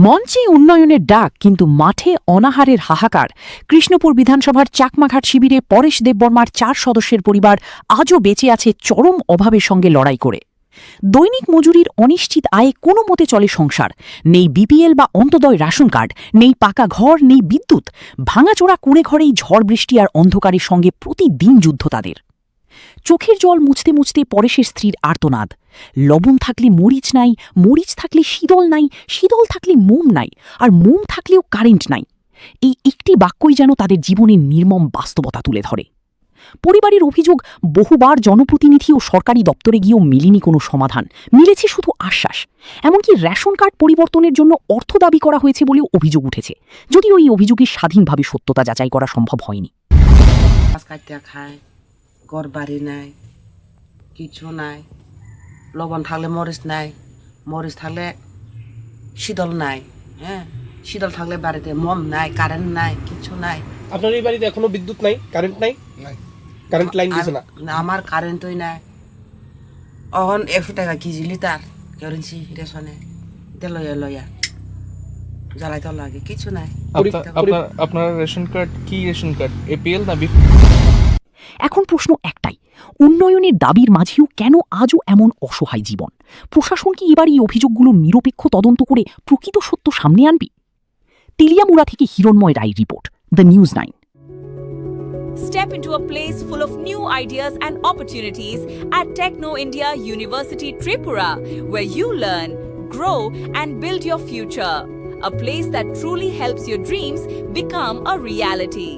মঞ্চে উন্নয়নের ডাক কিন্তু মাঠে অনাহারের হাহাকার। কৃষ্ণপুর বিধানসভার চাকমাঘাট শিবিরে পরেশ দেববর্মার 4 সদস্যের পরিবার আজও বেঁচে আছে চরম অভাবের সঙ্গে লড়াই করে। দৈনিক মজুরির অনিশ্চিত আয়ে কোনো মতে চলে সংসার। নেই বিপিএল বা অন্তোদয় রেশন কার্ড, নেই পাকা ঘর, নেই বিদ্যুৎ। ভাঙাচোরা কুঁড়ে ঘরেই ঝড় বৃষ্টি আর অন্ধকারের সঙ্গে প্রতিদিন যুদ্ধ তাদের। চোখের জল মুছতে মুছতে পরেশের স্ত্রীর আর্তনাদ। লবণ থাকলে মরিচ নাই, মরিচ থাকলে শীতল নাই, শীতল থাকলে মোম নাই, আর মোম থাকলেও কারেন্ট নাই। এই একটি বাক্যই যেন তাদের জীবনের নির্মম বাস্তবতা তুলে ধরে। পরিবারের অভিযোগ, বহুবার জনপ্রতিনিধি ও সরকারি দপ্তরে গিয়েও মেলেনি কোনো সমাধান, মিলেছে শুধু আশ্বাস। এমনকি রেশন কার্ড পরিবর্তনের জন্য অর্থ দাবি করা হয়েছে বলেও অভিযোগ উঠেছে, যদিও এই অভিযোগের স্বাধীনভাবে সত্যতা যাচাই করা সম্ভব হয়নি। ঘর বাড়ি নাই, কিছু নাই। লবণ থাকলে মরিচ নাই, মরিচ থাকলে শীতল নাই, হ্যাঁ, শীতল থাকলে বাড়িতে মোম নাই, কারেন্ট নাই, কিছু নাই। আপনার এই বাড়িতে এখনো বিদ্যুৎ নাই, কারেন্ট নাই? কারেন্ট লাইন দিছে না? আমার কারেন্টই নাই। এখন 100 টাকা কেজি লিটার কেরোসিন রেশনে লইয়া লইয়া জ্বালাইতে লাগে, কিছু নাই। আপনার রেশন কার্ড কি রেশন কার্ড, এপিএল না বি? এখন প্রশ্ন একটাই, উন্নয়নের দাবির মাঝেও কেন আজও এমন অসহায় জীবন? প্রশাসন কি এবার এই অভিযোগগুলোর নিরপেক্ষ তদন্ত করে প্রকৃত সত্য সামনে আনবে? তেলিয়ামুড়া থেকে Hiranmoy Roy report, the news 9। Step into a place full of new ideas and opportunities at Techno India University Tripura, where you learn, grow, and build your future. A place that truly helps your dreams become a reality.